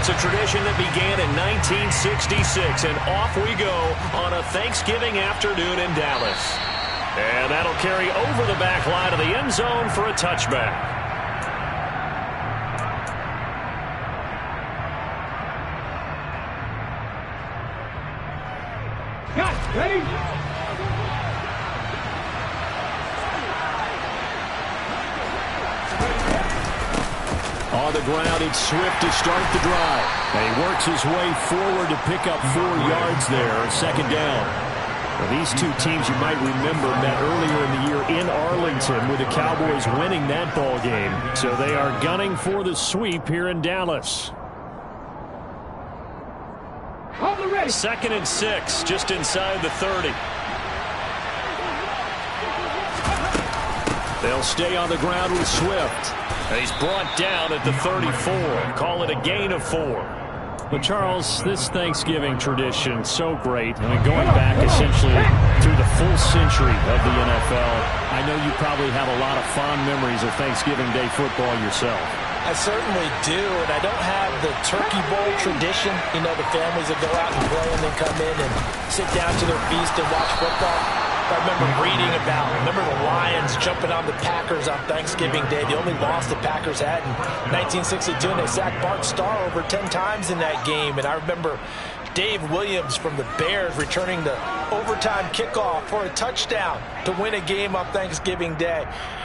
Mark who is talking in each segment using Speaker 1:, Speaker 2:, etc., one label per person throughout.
Speaker 1: It's a tradition that began in 1966, and off we go on a Thanksgiving afternoon in Dallas. And that'll carry over the back line of the end zone for a touchback.
Speaker 2: Ready?
Speaker 1: On the ground, it's Swift to start the drive. And he works his way forward to pick up 4 yards there, second down. Well, these two teams, you might remember, met earlier in the year in Arlington with the Cowboys winning that ball game. So they are gunning for the sweep here in Dallas. Second and 6, just inside the 30. They'll stay on the ground with Swift. And he's brought down at the 34. Call it a gain of 4. But, Charles, this Thanksgiving tradition, so great. I mean, going back essentially through the full century of the NFL, I know you probably have a lot of fond memories of Thanksgiving Day football yourself.
Speaker 3: I certainly do, and I don't have the Turkey Bowl tradition. You know, the families that go out and play and then come in and sit down to their feast and watch football. I remember reading about, the Lions jumping on the Packers on Thanksgiving Day. The only loss the Packers had in 1962, and they sacked Bart Starr over 10 times in that game. And I remember Dave Williams from the Bears returning the overtime kickoff for a touchdown to win a game on Thanksgiving Day.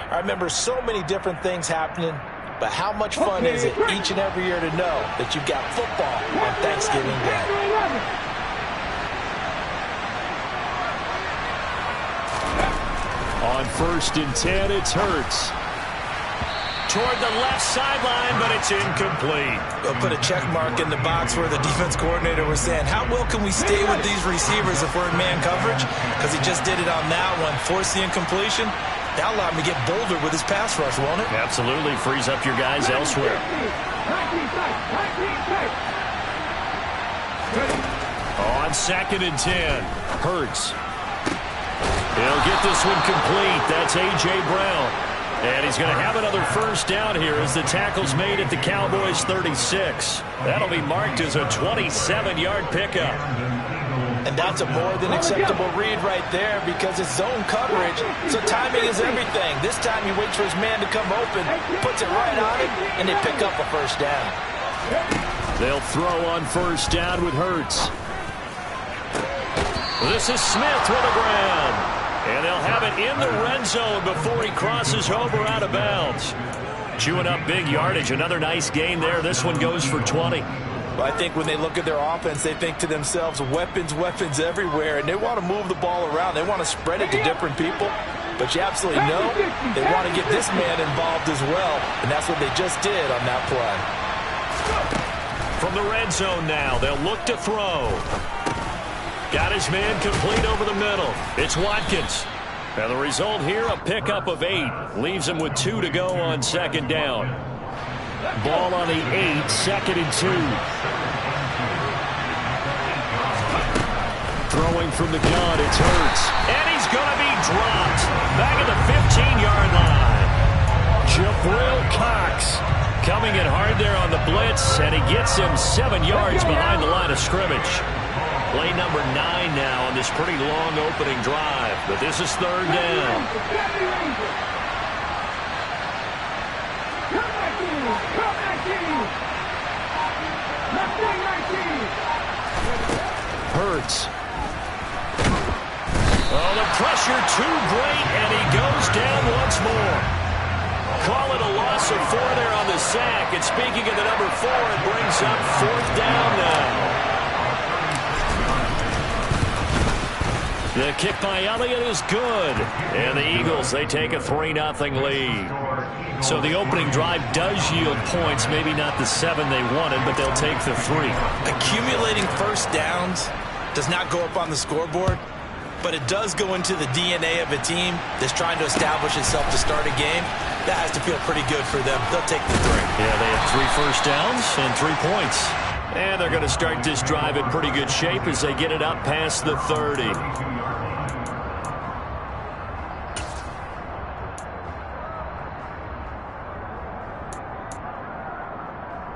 Speaker 3: I remember so many different things happening. But how much fun is it each and every year to know that you've got football on Thanksgiving Day?
Speaker 1: On 1st and 10, it's Hurts. Toward the left sideline, but it's incomplete.
Speaker 3: They'll put a check mark in the box where the defense coordinator was saying, how well can we stay with these receivers if we're in man coverage? Because he just did it on that one. Force the incompletion. That'll allow him to get bolder with his pass rush, won't it?
Speaker 1: Absolutely. Frees up your guys elsewhere. On 2nd and 10, Hurts. He'll get this one complete. That's A.J. Brown. And he's going to have another first down here as the tackle's made at the Cowboys' 36. That'll be marked as a 27-yard pickup.
Speaker 3: And that's a more than acceptable read right there because it's zone coverage, so timing is everything. This time he waits for his man to come open, puts it right on him, and they pick up a first down.
Speaker 1: They'll throw on first down with Hurts. This is Smith with the ground. And they'll have it in the red zone before he crosses over out of bounds. Chewing up big yardage. Another nice gain there. This one goes for 20.
Speaker 3: Well, I think when they look at their offense, they think to themselves, weapons, weapons everywhere, and they want to move the ball around. They want to spread it to different people. But you absolutely know they want to get this man involved as well, and that's what they just did on that play.
Speaker 1: From the red zone now, they'll look to throw. Got his man complete over the middle. It's Watkins. And the result here, a pickup of 8. Leaves him with 2 to go on second down. Ball on the 8, 2nd and 2. Throwing from the gun, it's Hurts. And he's going to be dropped. Back at the 15-yard line. Jabril Cox coming in hard there on the blitz, and he gets him 7 yards behind the line of scrimmage. Play number 9 now on this pretty long opening drive, but this is third down. Hurts. Oh, the pressure too great, and he goes down once more. Call it a loss of 4 there on the sack. And speaking of the number 4, it brings up 4th down now. The kick by Elliott is good. And the Eagles, they take a 3-0 lead. So the opening drive does yield points. Maybe not the 7 they wanted, but they'll take the 3.
Speaker 3: Accumulating first downs does not go up on the scoreboard, but it does go into the DNA of a team that's trying to establish itself to start a game. That has to feel pretty good for them. They'll take the 3.
Speaker 1: Yeah, they have 3 first downs and 3 points. And they're going to start this drive in pretty good shape as they get it up past the 30.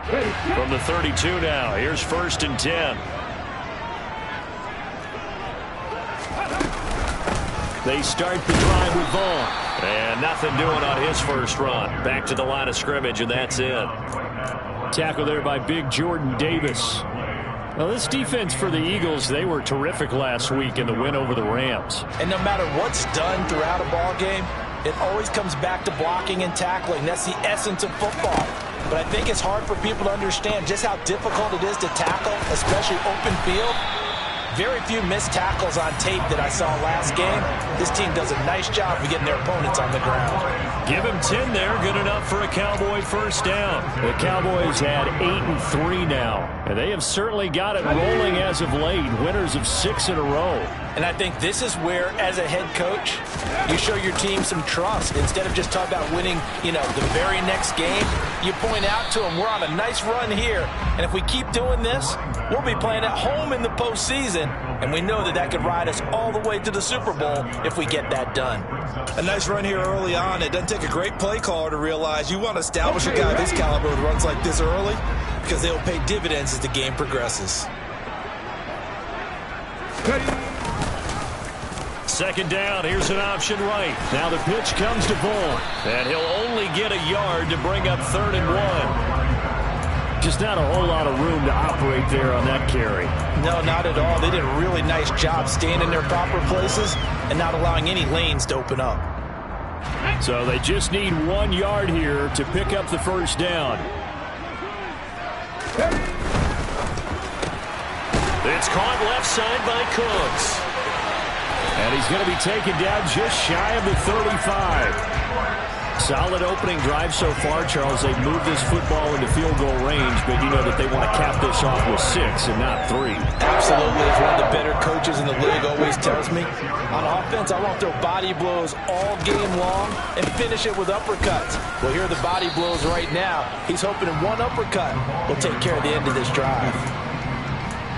Speaker 1: From the 32 now, here's 1st and 10. They start the drive with Vaughn. And nothing doing on his first run. Back to the line of scrimmage, and that's it. Tackle there by big Jordan Davis. Well, this defense for the Eagles, they were terrific last week in the win over the Rams.
Speaker 3: And no matter what's done throughout a ball game, it always comes back to blocking and tackling. That's the essence of football. But I think it's hard for people to understand just how difficult it is to tackle, especially open field. Very few missed tackles on tape that I saw last game. This team does a nice job of getting their opponents on the ground.
Speaker 1: Give him 10 there. Good enough for a Cowboy first down. The Cowboys had 8-3 now. And they have certainly got it rolling as of late. Winners of 6 in a row.
Speaker 3: And I think this is where, as a head coach, you show your team some trust. Instead of just talking about winning, the very next game, you point out to them, we're on a nice run here. And if we keep doing this, we'll be playing at home in the postseason. And we know that could ride us all the way to the Super Bowl if we get that done.
Speaker 2: A nice run here early on. It doesn't take a great play caller to realize you want to establish a guy this caliber with runs like this early because they'll pay dividends as the game progresses.
Speaker 1: Second down, here's an option right. Now the pitch comes to Vaughn, and he'll only get a yard to bring up 3rd and 1. Just not a whole lot of room to operate there on that carry.
Speaker 3: No, not at all. They did a really nice job staying in their proper places and not allowing any lanes to open up.
Speaker 1: So they just need 1 yard here to pick up the first down. It's caught left side by Cooks. And he's going to be taken down just shy of the 35. Solid opening drive so far, Charles. They've moved this football into field goal range, but you know that they want to cap this off with 6 and not 3.
Speaker 3: Absolutely. As one of the better coaches in the league always tells me, on offense, I want to throw body blows all game long and finish it with uppercuts. Well, here are the body blows right now. He's hoping in one uppercut will take care of the end of this drive.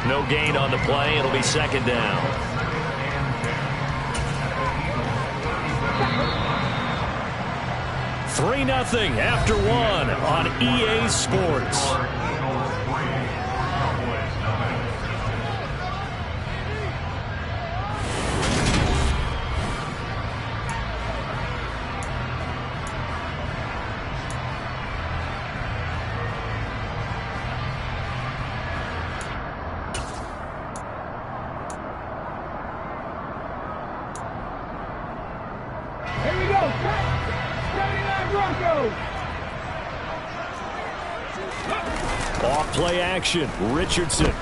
Speaker 1: No gain on the play. It'll be 2nd down. 3-0 after 1 on EA Sports.
Speaker 4: Here we go.
Speaker 1: Off play action, Richardson.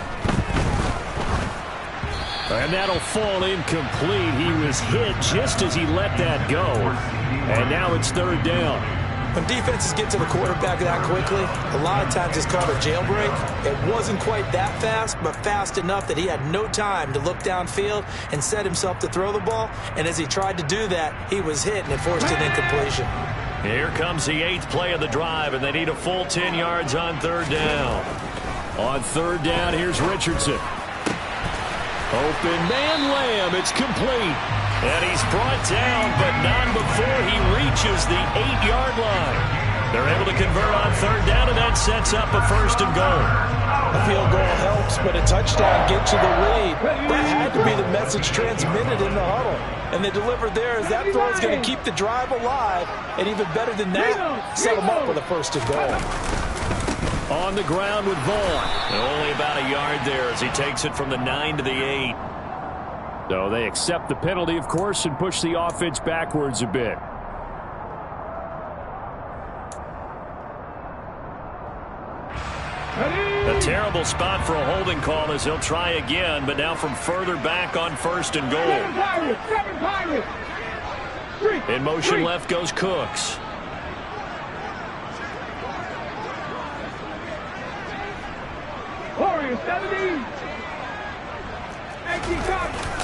Speaker 1: And that'll fall incomplete. He was hit just as he let that go. And now it's 3rd down.
Speaker 3: When defenses get to the quarterback that quickly, a lot of times it's called a jailbreak. It wasn't quite that fast, but fast enough that he had no time to look downfield and set himself to throw the ball. And as he tried to do that, he was hit and it forced an incompletion.
Speaker 1: Here comes the 8th play of the drive, and they need a full 10 yards on 3rd down. On 3rd down, here's Richardson. Open man Lamb, it's complete. And he's brought down, but not before he reaches the 8-yard line. They're able to convert on 3rd down, and that sets up a 1st and goal.
Speaker 3: A field goal helps, but a touchdown gets you the lead. That had to be the message transmitted in the huddle. And they delivered there as that throw is going to keep the drive alive. And even better than that, set them up with a 1st and goal.
Speaker 1: On the ground with Vaughn. And only about a yard there as he takes it from the 9 to the 8. So they accept the penalty, of course, and push the offense backwards a bit. A terrible spot for a holding call as he'll try again, but now from further back on 1st and goal. In motion left goes Cooks.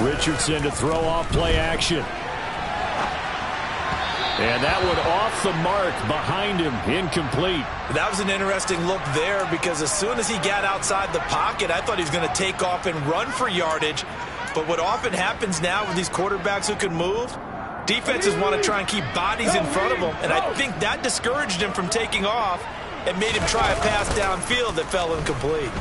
Speaker 1: Richardson to throw off play action. And that one off the mark behind him, incomplete.
Speaker 2: That was an interesting look there because as soon as he got outside the pocket, I thought he was going to take off and run for yardage. But what often happens now with these quarterbacks who can move, defenses want to try and keep bodies in front of them. And I think that discouraged him from taking off. and made him try a pass downfield that fell incomplete.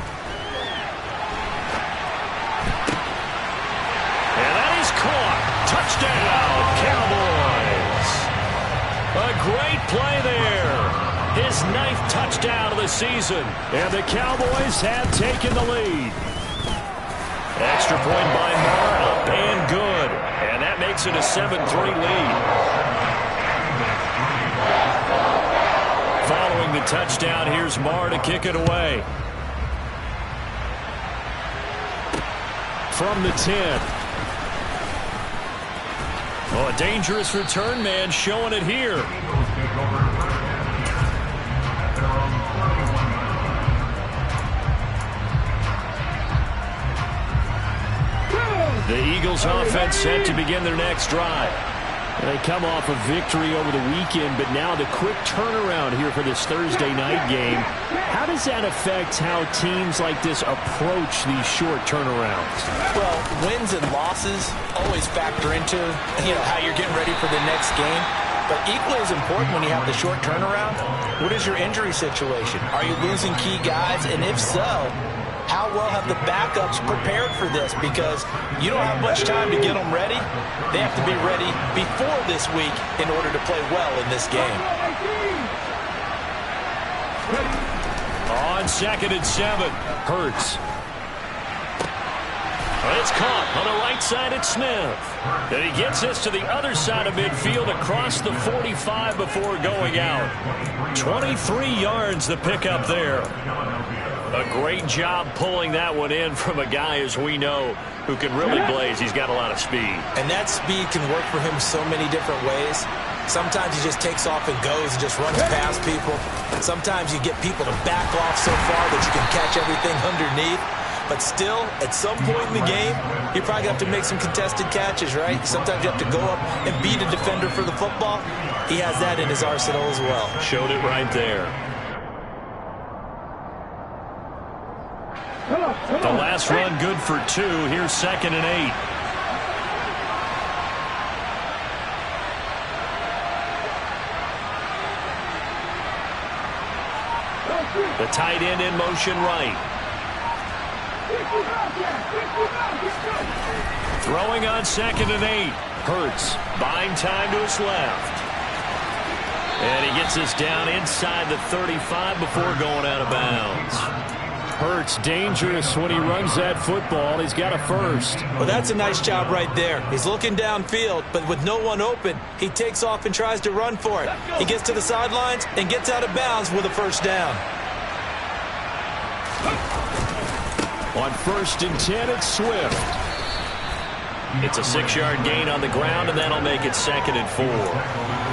Speaker 1: And that is caught. Touchdown, Cowboys. A great play there. His 9th touchdown of the season. And the Cowboys have taken the lead. Extra point by Marr, up and good. And that makes it a 7-3 lead. Following the touchdown, here's Marr to kick it away. From the 10. Oh, a dangerous return man showing it here. The Eagles offense set to begin their next drive. They come off a victory over the weekend, but now the quick turnaround here for this Thursday night game. How does that affect how teams like this approach these short turnarounds?
Speaker 3: Well, wins and losses always factor into, how you're getting ready for the next game. But equally as important when you have the short turnaround, what is your injury situation? Are you losing key guys? And if so, how well have the backups prepared for this? Because you don't have much time to get them ready. They have to be ready before this week in order to play well in this game.
Speaker 1: On 2nd and 7, Hurts. It's caught on the right side at Smith. And he gets this to the other side of midfield across the 45 before going out. 23 yards the pickup there. A great job pulling that one in from a guy, as we know, who can really blaze. He's got a lot of speed.
Speaker 2: And that speed can work for him so many different ways. Sometimes he just takes off and goes and just runs past people. Sometimes you get people to back off so far that you can catch everything underneath. But still, at some point in the game, you're probably going to have to make some contested catches, right? Sometimes you have to go up and beat a defender for the football. He has that in his arsenal as well.
Speaker 1: Showed it right there. The last run good for 2. Here's 2nd and 8. The tight end in motion right. Throwing on 2nd and 8. Hurts buying time to his left. And he gets us down inside the 35 before going out of bounds. Hurts dangerous when he runs that football. He's got a first.
Speaker 2: Well, that's a nice job right there. He's looking downfield, but with no one open, he takes off and tries to run for it. He gets to the sidelines and gets out of bounds with a first down.
Speaker 1: On 1st and 10, it's Swift. It's a 6-yard gain on the ground, and that'll make it 2nd and 4.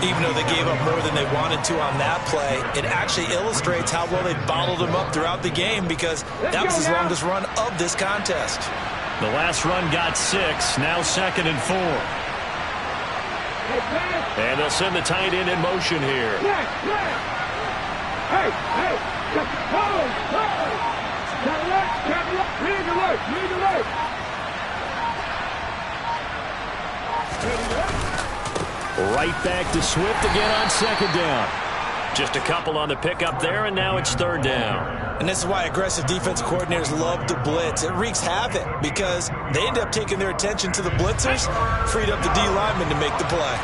Speaker 2: Even though they gave up more than they wanted to on that play, it actually illustrates how well they bottled him up throughout the game, because that was his longest run of this contest.
Speaker 1: The last run got 6, now 2nd and 4. And they'll send the tight end in motion here. Right back to Swift again on 2nd down. Just a couple on the pickup there, and now it's 3rd down.
Speaker 2: And this is why aggressive defense coordinators love to blitz. It wreaks havoc because they end up taking their attention to the blitzers, freed up the D lineman to make the play.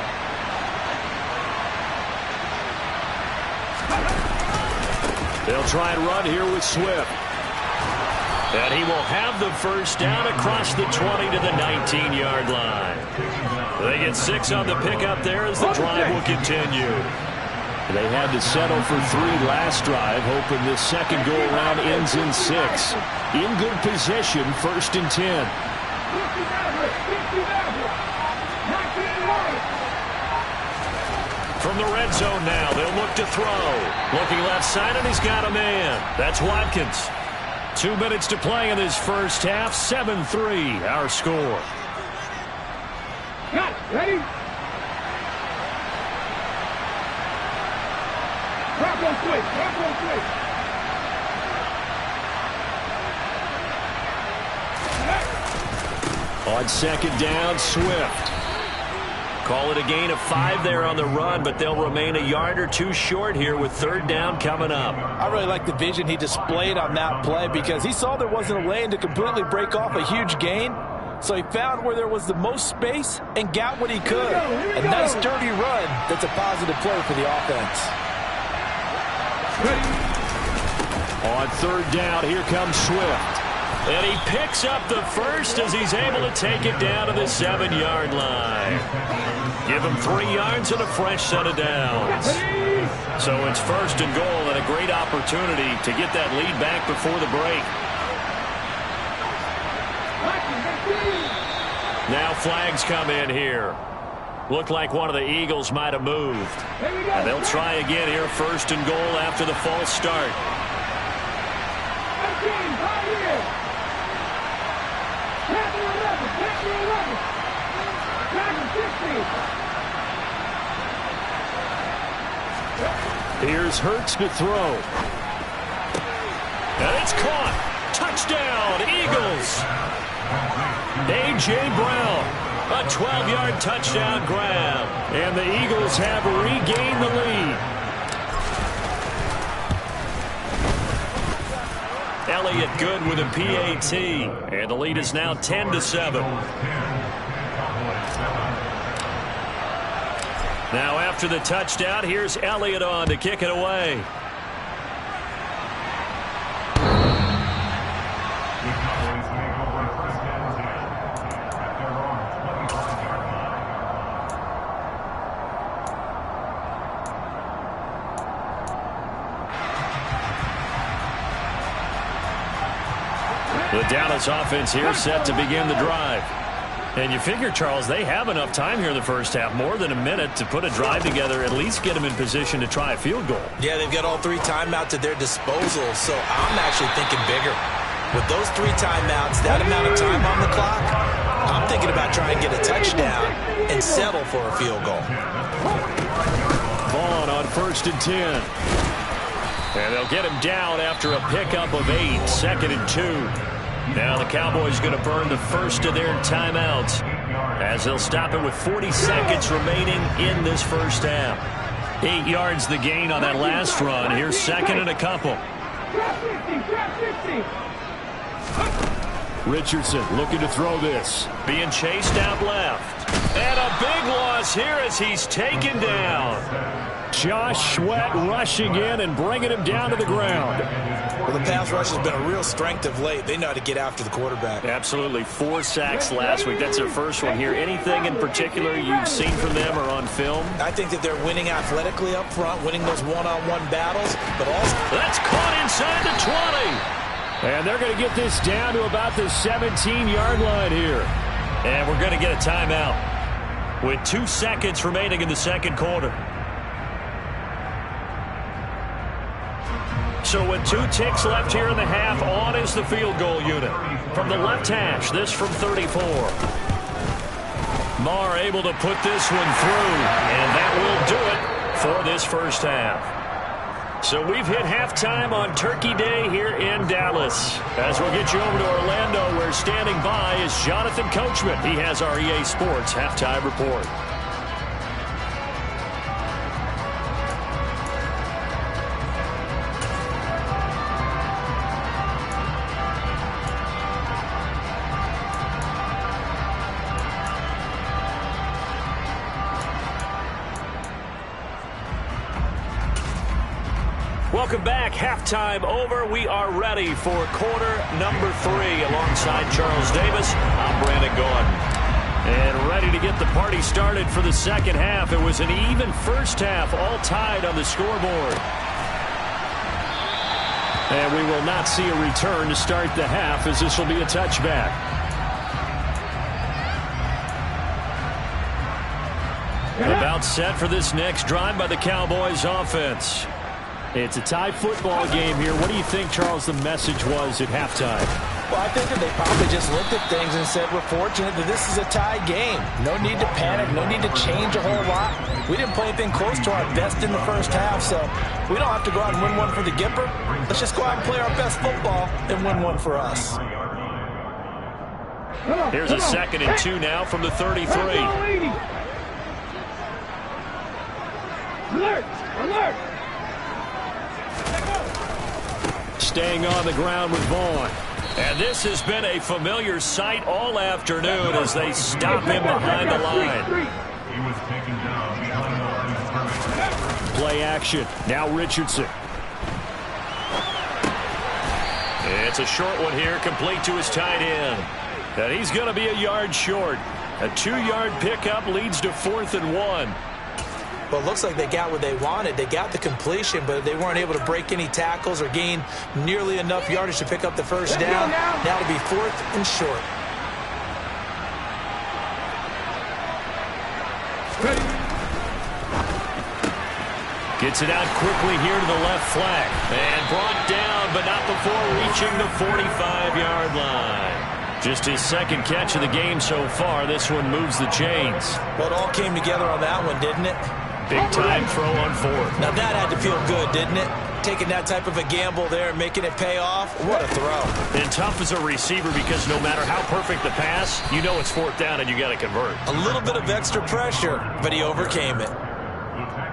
Speaker 1: They'll try and run here with Swift. And he will have the first down across the 20 to the 19-yard line. They get 6 on the pickup there as the drive will continue. They had to settle for 3 last drive, hoping this second go-around ends in 6. In good position, 1st and 10. From the red zone now, they'll look to throw. Looking left side, and he's got a man. That's Watkins. 2 minutes to play in this first half. 7-3, our score.
Speaker 4: Got it. Ready? Drop on switch. Drop on switch.
Speaker 1: On 2nd down, Swift. Call it a gain of 5 there on the run, but they'll remain a yard or 2 short here with 3rd down coming up.
Speaker 3: I really like the vision he displayed on that play because he saw there wasn't a lane to completely break off a huge gain. So he found where there was the most space and got what he could. A nice dirty run that's a positive play for the offense.
Speaker 1: On 3rd down, here comes Swift. And he picks up the first as he's able to take it down to the 7-yard line. Give him 3 yards and a fresh set of downs. So it's 1st and goal and a great opportunity to get that lead back before the break. Now flags come in here. Looked like one of the Eagles might have moved. And they'll try again here, 1st and goal after the false start. Here's Hurts to throw. And it's caught. Touchdown, Eagles. A.J. Brown, a 12-yard touchdown grab. And the Eagles have regained the lead. Elliott good with a PAT. And the lead is now 10-7. Now after the touchdown, here's Elliott on to kick it away. The Dallas offense here set to begin the drive. And you figure, Charles, they have enough time here in the first half, more than a minute, to put a drive together, at least get them in position to try a field goal.
Speaker 2: Yeah, they've got all 3 timeouts at their disposal, so I'm actually thinking bigger. With those 3 timeouts, that amount of time on the clock, I'm thinking about trying to get a touchdown and settle for a field goal.
Speaker 1: Vaughn on 1st and 10. And they'll get him down after a pickup of 8, 2nd and 2. Now the Cowboys going to burn the first of their timeouts as they'll stop it with 40 seconds remaining in this first half. 8 yards the gain on that last run. Here's 2nd and a couple. Richardson looking to throw this. Being chased out left. And a big loss here as he's taken down. Josh Sweat rushing in and bringing him down to the ground.
Speaker 2: Well, the pass rush has been a real strength of late. They know how to get after the quarterback.
Speaker 1: Absolutely. 4 sacks last week. That's their first one here. Anything in particular you've seen from them or on film?
Speaker 2: I think that they're winning athletically up front, winning those one-on-one battles, but also...
Speaker 1: That's caught inside the 20. And they're going to get this down to about the 17-yard line here. And we're going to get a timeout with 2 seconds remaining in the second quarter. So with 2 ticks left here in the half, on is the field goal unit. From the left hash, this from 34. Marr able to put this one through, and that will do it for this first half. So we've hit halftime on Turkey Day here in Dallas. As we'll get you over to Orlando, where standing by is Jonathan Coachman. He has our EA Sports halftime report. Welcome back. Halftime over. We are ready for quarter number 3. Alongside Charles Davis, I'm Brandon Gordon. And ready to get the party started for the second half. It was an even first half, all tied on the scoreboard. And we will not see a return to start the half, as this will be a touchback. About set for this next drive by the Cowboys offense. It's a tie football game here. What do you think, Charles, the message was at halftime?
Speaker 3: Well, I think that they probably just looked at things and said, we're fortunate that this is a tie game. No need to panic. No need to change a whole lot. We didn't play anything close to our best in the first half, so we don't have to go out and win one for the Gipper. Let's just go out and play our best football and win one for us.
Speaker 1: Here's a 2nd and 2 now from the 33.
Speaker 4: Alert! Alert!
Speaker 1: Staying on the ground with Vaughn. And this has been a familiar sight all afternoon as they stop him behind the line. Play action. Now Richardson. It's a short one here, complete to his tight end. And he's going to be a yard short. A 2-yard pickup leads to 4th and 1.
Speaker 2: Well, it looks like they got what they wanted. They got the completion, but they weren't able to break any tackles or gain nearly enough yardage to pick up the first down. Now to be 4th and short.
Speaker 1: Gets it out quickly here to the left flank. And brought down, but not before reaching the 45-yard line. Just his second catch of the game so far. This one moves the chains.
Speaker 2: Well, it all came together on that one, didn't it?
Speaker 1: Big-time throw on 4th.
Speaker 2: Now that had to feel good, didn't it? Taking that type of a gamble there and making it pay off. What a throw.
Speaker 1: And tough as a receiver because no matter how perfect the pass, you know it's 4th down and you got to convert.
Speaker 2: A little bit of extra pressure, but he overcame it.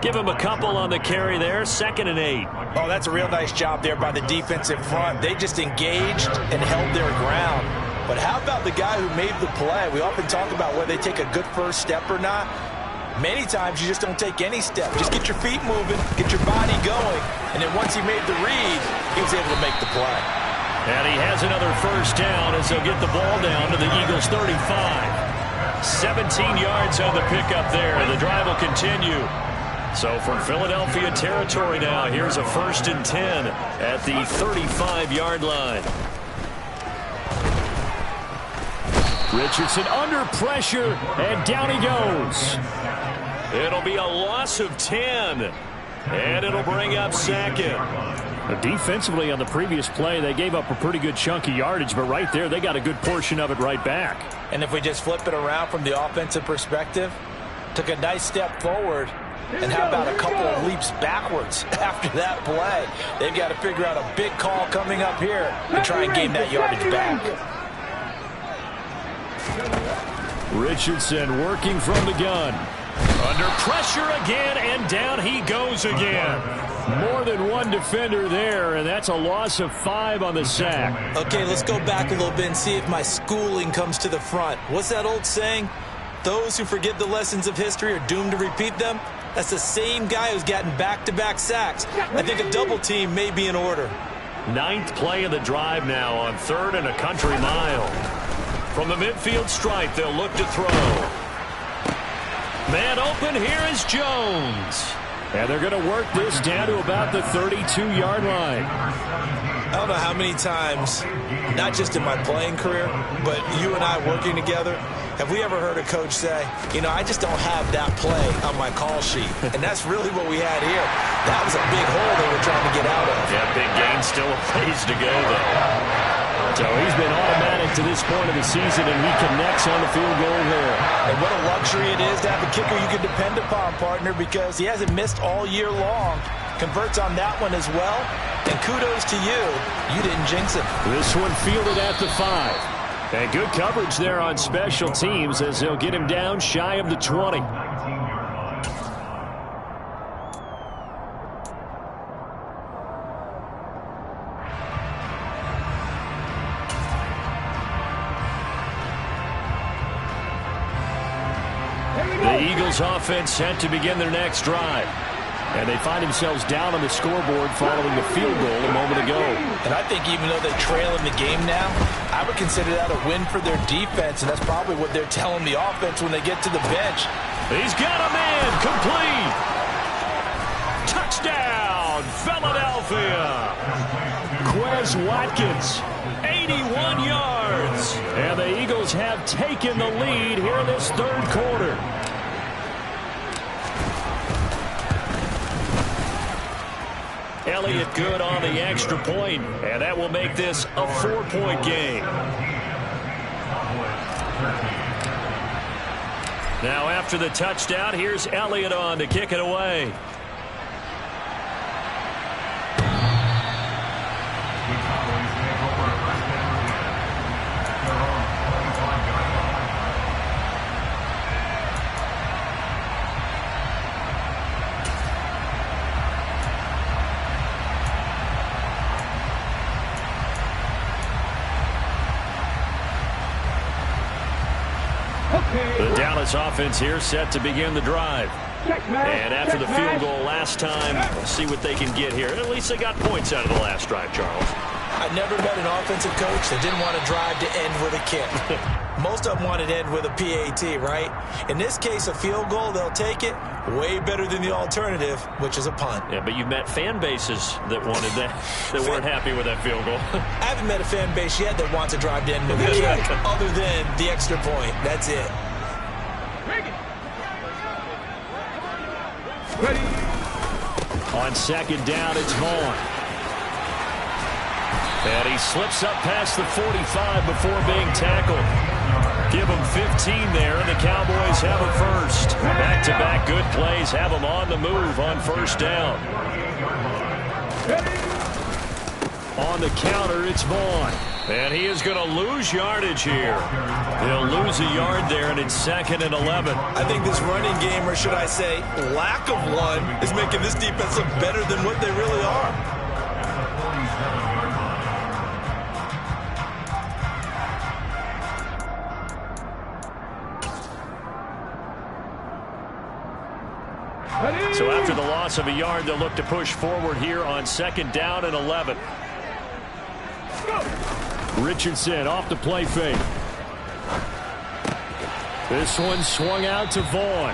Speaker 1: Give him a couple on the carry there. 2nd and 8.
Speaker 3: Oh, that's a real nice job there by the defensive front. They just engaged and held their ground. But how about the guy who made the play? We often talk about whether they take a good first step or not. Many times you just don't take any step. Just get your feet moving, get your body going, and then once he made the read, he was able to make the play.
Speaker 1: And he has another first down as they'll get the ball down to the Eagles' 35. 17 yards on the pickup there. The drive will continue. So from Philadelphia territory now, here's a 1st and 10 at the 35-yard line. Richardson under pressure, and down he goes. It'll be a loss of 10, and it'll bring up 2nd. Defensively on the previous play, they gave up a pretty good chunk of yardage, but right there, they got a good portion of it right back.
Speaker 2: And if we just flip it around from the offensive perspective, took a nice step forward, and how about a couple of leaps backwards after that play? They've got to figure out a big call coming up here and try and gain that yardage back.
Speaker 1: Richardson working from the gun. Under pressure again, and down he goes again. More than one defender there, and that's a loss of 5 on the sack.
Speaker 2: Okay, let's go back a little bit and see if my schooling comes to the front. What's that old saying? Those who forget the lessons of history are doomed to repeat them. That's the same guy who's gotten back-to-back sacks. I think a double team may be in order.
Speaker 1: 9th play of the drive now on 3rd and a country mile. From the midfield stripe, they'll look to throw. Man open, here is Jones. And they're going to work this down to about the 32-yard line.
Speaker 2: I don't know how many times, not just in my playing career, but you and I working together, have we ever heard a coach say, you know, I just don't have that play on my call sheet. And that's really what we had here. That was a big hole they were trying to get out of.
Speaker 1: Yeah, big gain, still a ways to go, though. So he's been automatic to this point of the season, and he connects on the field goal there.
Speaker 2: And what a luxury it is to have a kicker you can depend upon, partner, because he hasn't missed all year long. Converts on that one as well. And kudos to you. You didn't jinx it.
Speaker 1: This one fielded at the 5. And good coverage there on special teams as they'll get him down shy of the 20. The Eagles offense set to begin their next drive. And they find themselves down on the scoreboard following the field goal a moment ago.
Speaker 2: And I think even though they're trailing the game now, I would consider that a win for their defense, and that's probably what they're telling the offense when they get to the bench.
Speaker 1: He's got a man, complete. Touchdown, Philadelphia. Quez Watkins, 81 yards. And the Eagles have taken the lead here in this 3rd quarter. Elliott good on the extra point, and that will make this a 4-point game. Now after the touchdown, here's Elliott on to kick it away. The Dallas offense here set to begin the drive. And after the field goal last time, we'll see what they can get here. At least they got points out of the last drive, Charles.
Speaker 2: I never met an offensive coach that didn't want to drive to end with a kick. Most of them want to end with a PAT, right? In this case, a field goal, they'll take it. Way better than the alternative, which is a punt.
Speaker 1: Yeah, but you've met fan bases that wanted that, that weren't happy with that field goal.
Speaker 2: I haven't met a fan base yet that wants to drive to end with a kick, other than the extra point. That's it.
Speaker 4: Ready.
Speaker 1: On second down, it's Vaughn. And he slips up past the 45 before being tackled. Give him 15 there, and the Cowboys have a first. Back-to-back good plays have them on the move on first down. On the counter, it's Vaughn. And he is going to lose yardage here. He'll lose a yard there, and it's 2nd and 11.
Speaker 2: I think this running game, or should I say lack of one, is making this defense look better than what they really are.
Speaker 1: So after the loss of a yard, they'll look to push forward here on 2nd down and 11. Richardson off the play fake. This one swung out to Vaughn.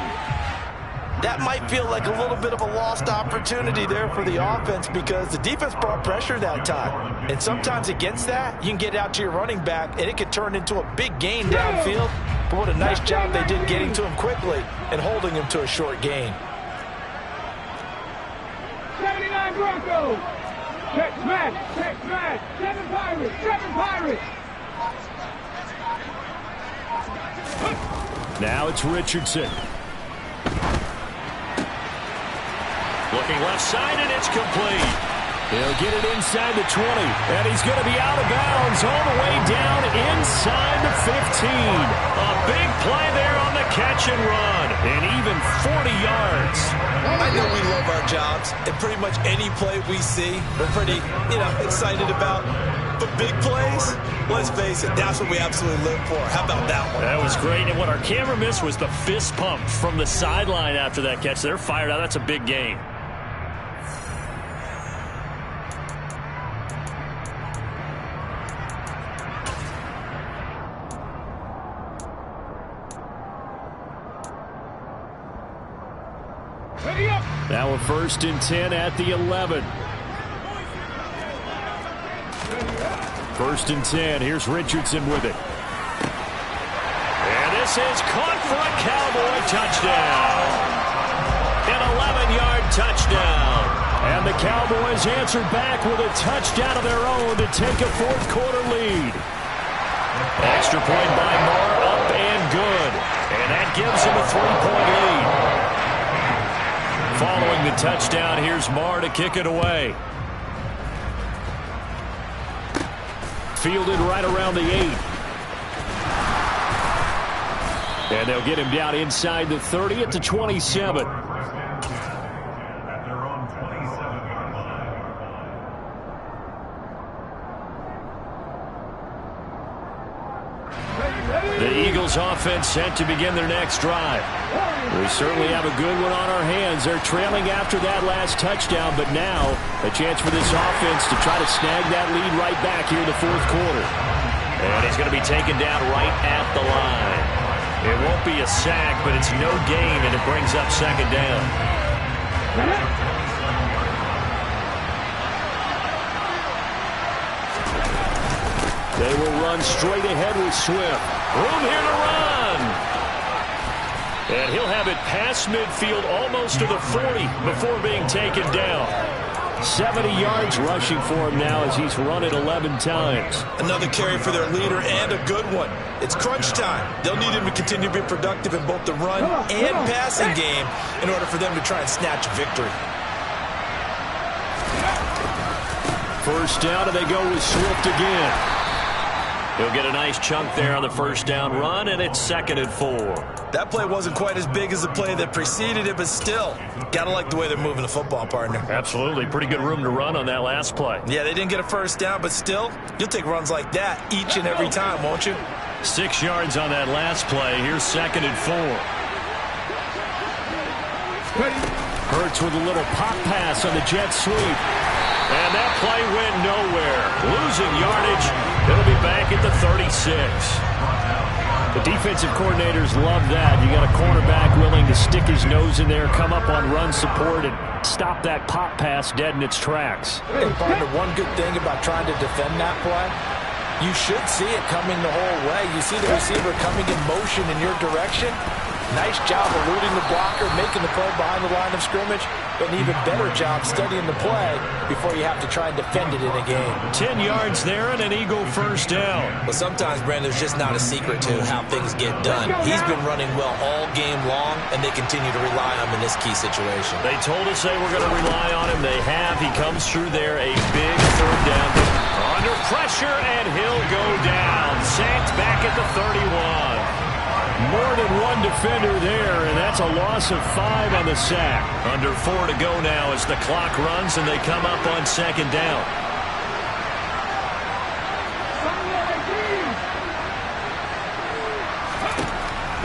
Speaker 3: That might feel like a little bit of a lost opportunity there for the offense because the defense brought pressure that time. And sometimes against that, you can get out to your running back, and it could turn into a big gain downfield. But what a nice job they did getting to him quickly and holding him to a short gain.
Speaker 4: 79 Broncos. Check smash. Check smash. 7 Pirates. 7 Pirates.
Speaker 1: Now it's Richardson. Looking left side, and it's complete. He'll get it inside the 20, and he's going to be out of bounds all the way down inside the 15. A big play there on the catch and run, and even 40 yards.
Speaker 2: I know we love our jobs, and pretty much any play we see, we're pretty, excited about. But big plays, let's face it, that's what we absolutely live for. How about that one?
Speaker 1: That was great, and what our camera missed was the fist pump from the sideline after that catch. They're fired out. That's a big game. Now a 1st and 10 at the 11. 1st and 10. Here's Richardson with it. And this is caught for a Cowboy touchdown. An 11-yard touchdown. And the Cowboys answered back with a touchdown of their own to take a fourth-quarter lead. Extra point by Marr, up and good. And that gives him a 3-point lead. Following the touchdown, here's Marr to kick it away. Fielded right around the 8. And they'll get him down inside the 30 at the 27. The Eagles offense set to begin their next drive. We certainly have a good one on our hands. They're trailing after that last touchdown, but now a chance for this offense to try to snag that lead right back here in the fourth quarter. And he's going to be taken down right at the line. It won't be a sack, but it's no gain, and it brings up 2nd down. They will run straight ahead with Swift. Room here to run. And he'll have it past midfield almost to the 40 before being taken down. 70 yards rushing for him now as he's run it 11 times.
Speaker 2: Another carry for their leader and a good one. It's crunch time. They'll need him to continue to be productive in both the run and passing game in order for them to try and snatch a victory.
Speaker 1: First down, and they go with Swift again. He'll get a nice chunk there on the first down run, and it's 2nd and 4.
Speaker 2: That play wasn't quite as big as the play that preceded it, but still, gotta like the way they're moving the football, partner.
Speaker 1: Absolutely. Pretty good room to run on that last play.
Speaker 2: Yeah, they didn't get a first down, but still, you'll take runs like that each and every time, won't you?
Speaker 1: 6 yards on that last play. Here's 2nd and 4. Hurts with a little pop pass on the jet sweep. And that play went nowhere. Losing yardage. It'll be back at the 36. The defensive coordinators love that. You got a cornerback willing to stick his nose in there, come up on run support, and stop that pop pass dead in its tracks.
Speaker 3: And partner, one good thing about trying to defend that play, you should see it coming the whole way. You see the receiver coming in motion in your direction. Nice job eluding the blocker, making the play behind the line of scrimmage. But an even better job studying the play before you have to try and defend it in a game.
Speaker 1: 10 yards there and an Eagle first down.
Speaker 2: But sometimes, Brandon, there's just not a secret to how things get done. He's been running well all game long, and they continue to rely on him in this key situation.
Speaker 1: They told us they were going to rely on him. They have. He comes through there, a big 3rd down. Under pressure, and he'll go down. Sacked back at the 31. More than one defender there, and that's a loss of 5 on the sack. Under 4 to go now as the clock runs, and they come up on 2nd down.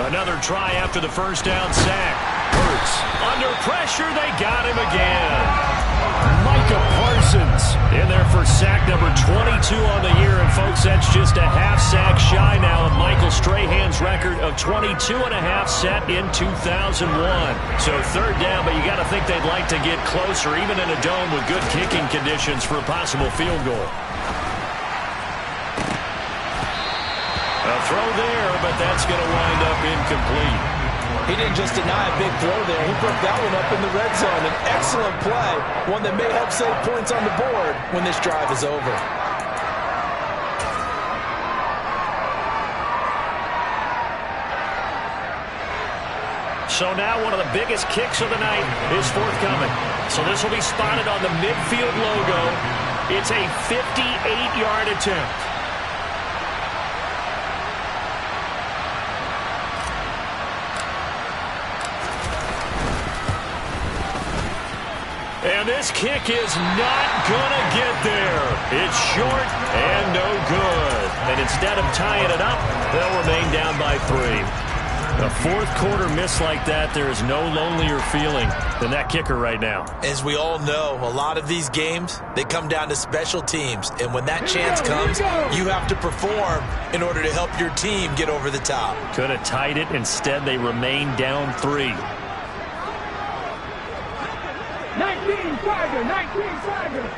Speaker 1: Another try after the 1st down sack. Hurts. Under pressure, they got him again. Micah Parsons in there for sack number 22 on the year. And, folks, that's just a half sack shy now of Michael Strahan's record of 22.5 set in 2001. So 3rd down, but you got to think they'd like to get closer, even in a dome with good kicking conditions for a possible field goal. A throw there, but that's going to wind up incomplete.
Speaker 3: He didn't just deny a big throw there. He put that one up in the red zone. An excellent play, one that may help save points on the board when this drive is over.
Speaker 1: So now one of the biggest kicks of the night is forthcoming. So this will be spotted on the midfield logo. It's a 58-yard attempt. And this kick is not going to get there. It's short and no good. And instead of tying it up, they'll remain down by 3. A 4th quarter miss like that, there is no lonelier feeling than that kicker right now.
Speaker 2: As we all know, a lot of these games, they come down to special teams. And when that chance comes, you have to perform in order to help your team get over the top.
Speaker 1: Could have tied it. Instead, they remain down 3.
Speaker 4: 19 Tiger, 19 Tiger.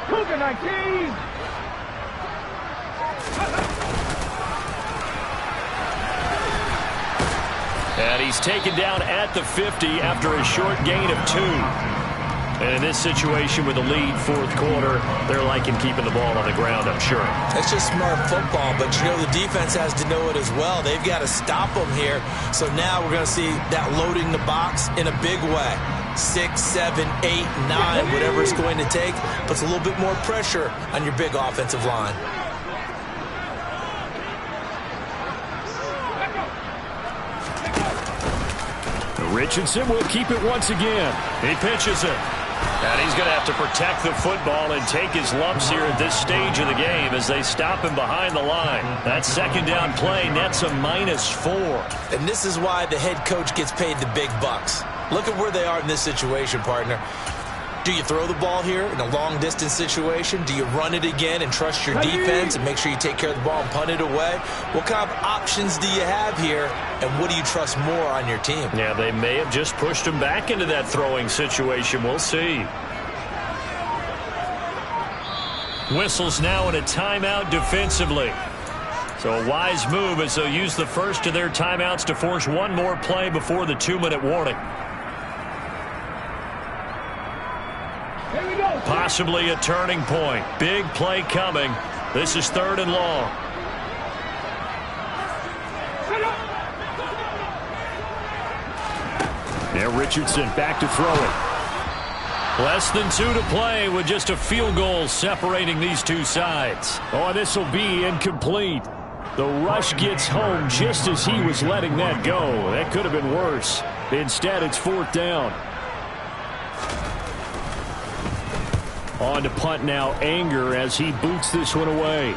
Speaker 4: Cougar 19.
Speaker 1: And he's taken down at the 50 after a short gain of 2. And in this situation with the lead 4th quarter, they're liking keeping the ball on the ground, I'm sure.
Speaker 2: That's just smart football, but you know the defense has to know it as well. They've got to stop them here. So now we're going to see that loading the box in a big way. 6, 7, 8, 9, whatever it's going to take, puts a little bit more pressure on your big offensive line.
Speaker 1: Richardson will keep it once again. He pitches it. And he's going to have to protect the football and take his lumps here at this stage of the game as they stop him behind the line. That 2nd down play nets a -4.
Speaker 2: And this is why the head coach gets paid the big bucks. Look at where they are in this situation, partner. Do you throw the ball here in a long-distance situation? Do you run it again and trust your defense and make sure you take care of the ball and punt it away? What kind of options do you have here, and what do you trust more on your team?
Speaker 1: Yeah, they may have just pushed him back into that throwing situation. We'll see. Whistles now in a timeout defensively. So a wise move as they'll use the first of their timeouts to force one more play before the 2-minute warning. Possibly a turning point. Big play coming. This is 3rd and long. Now Richardson back to throw it. Less than 2 to play with just a field goal separating these two sides. Oh, this will be incomplete. The rush gets home just as he was letting that go. That could have been worse. Instead, it's 4th down. On to punt now, Anger, as he boots this one away.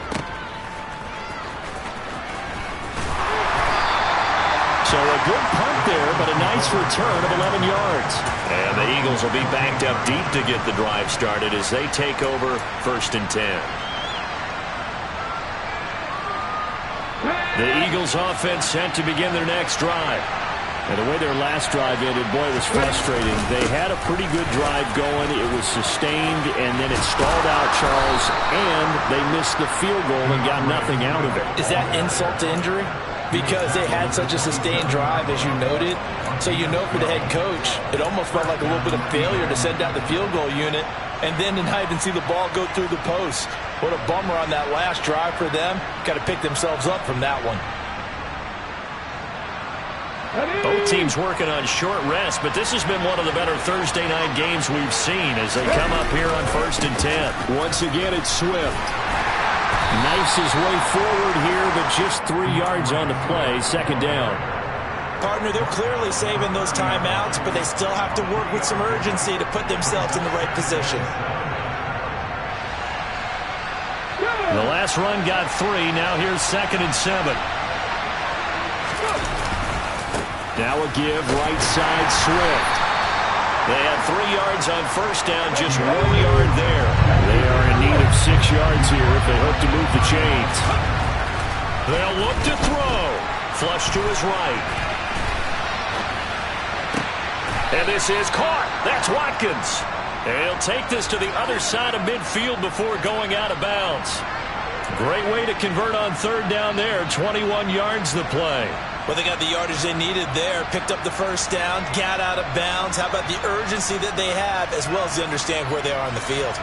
Speaker 1: So a good punt there, but a nice return of 11 yards. And the Eagles will be backed up deep to get the drive started as they take over 1st and 10. The Eagles offense set to begin their next drive. And the way their last drive ended, boy, it was frustrating. They had a pretty good drive going. It was sustained, and then it stalled out, Charles, and they missed the field goal and got nothing out of it.
Speaker 3: Is that insult to injury? Because they had such a sustained drive, as you noted. So you know for the head coach, it almost felt like a little bit of failure to send out the field goal unit and then to not even see the ball go through the post. What a bummer on that last drive for them. Got to pick themselves up from that one.
Speaker 1: Both teams working on short rest, but this has been one of the better Thursday night games we've seen as they come up here on 1st and 10. Once again, it's Swift. Knifes his way forward here, but just 3 yards on the play. 2nd down.
Speaker 2: Partner, they're clearly saving those timeouts, but they still have to work with some urgency to put themselves in the right position.
Speaker 1: The last run got 3. Now here's 2nd and 7. Now a give, right side, Swift. They had 3 yards on 1st down, just 1 yard there. They are in need of 6 yards here if they hope to move the chains. They'll look to throw. Flush to his right. And this is caught. That's Watkins. And he'll take this to the other side of midfield before going out of bounds. Great way to convert on 3rd down there. 21 yards the play.
Speaker 2: Well, they got the yardage they needed there, picked up the 1st down, got out of bounds. How about the urgency that they have, as well as they understand where they are on the field?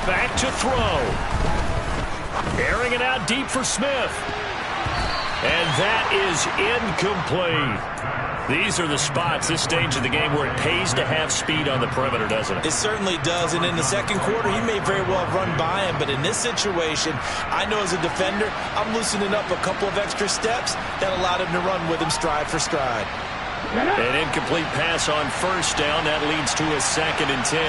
Speaker 1: Back to throw. Airing it out deep for Smith. And that is incomplete. These are the spots, this stage of the game, where it pays to have speed on the perimeter, doesn't it?
Speaker 2: It certainly does. And in the 2nd quarter, he may very well have run by him. But in this situation, I know as a defender, I'm loosening up a couple of extra steps that allowed him to run with him stride for stride.
Speaker 1: An incomplete pass on 1st down. That leads to a 2nd and 10.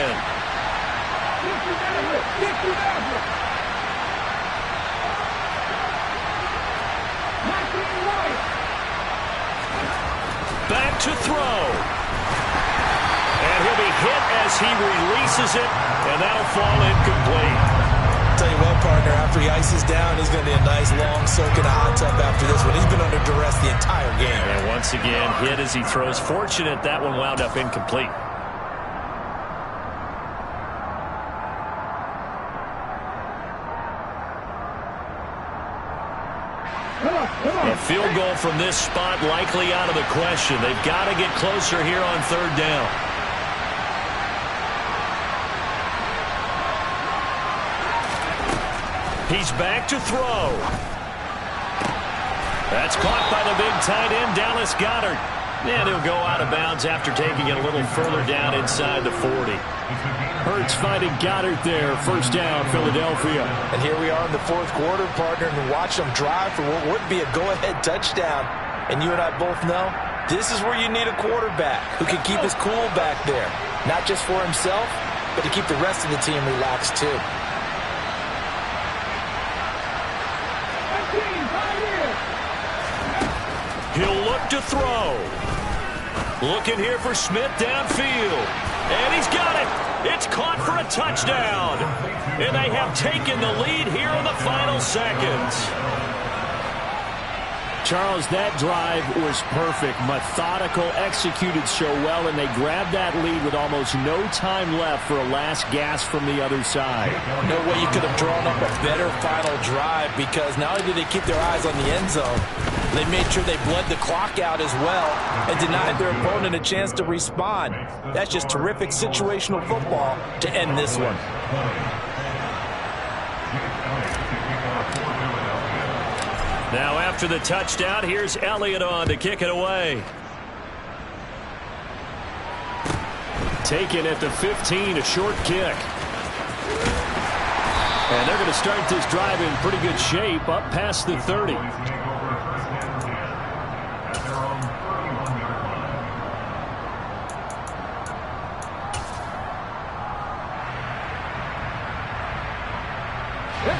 Speaker 1: Back to throw. And he'll be hit as he releases it, and that'll fall incomplete.
Speaker 2: Tell you what, partner, after he ices down, he's going to be a nice long soak in a hot tub after this one. He's been under duress the entire game.
Speaker 1: And once again, hit as he throws. Fortunate that one wound up incomplete. A field goal from this spot likely out of the question. They've got to get closer here on 3rd down. He's back to throw. That's caught by the big tight end, Dallas Goedert. And he'll go out of bounds after taking it a little further down inside the 40. Hurts finding Goddard there. 1st down, Philadelphia.
Speaker 3: And here we are in the 4th quarter, partner, and watch them drive for what would be a go-ahead touchdown. And you and I both know this is where you need a quarterback who can keep his cool back there. Not just for himself, but to keep the rest of the team relaxed too.
Speaker 1: He'll look to throw. Looking here for Smith downfield. And he's got it. It's caught for a touchdown. And they have taken the lead here in the final seconds. Charles, that drive was perfect. Methodical, executed so well, and they grabbed that lead with almost no time left for a last gasp from the other side.
Speaker 3: No way you could have drawn up a better final drive, because not only did they keep their eyes on the end zone, they made sure they bled the clock out as well and denied their opponent a chance to respond. That's just terrific situational football to end this one.
Speaker 1: Now after the touchdown, here's Elliott on to kick it away. Taken at the 15, a short kick. And they're going to start this drive in pretty good shape, up past the 30.
Speaker 4: Let's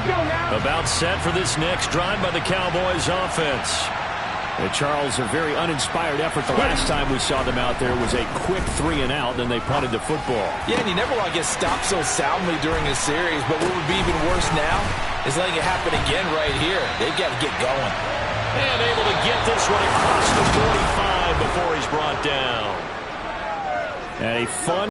Speaker 4: go now.
Speaker 1: About set for this next drive by the Cowboys offense. Charles, a very uninspired effort the last time we saw them out there was a quick 3 and out, then they punted the football.
Speaker 2: Yeah, and you never want to get stopped so soundly during a series, but what would be even worse now is letting it happen again right here. They've got to get going.
Speaker 1: And able to get this one across the 45 before he's brought down. And a fun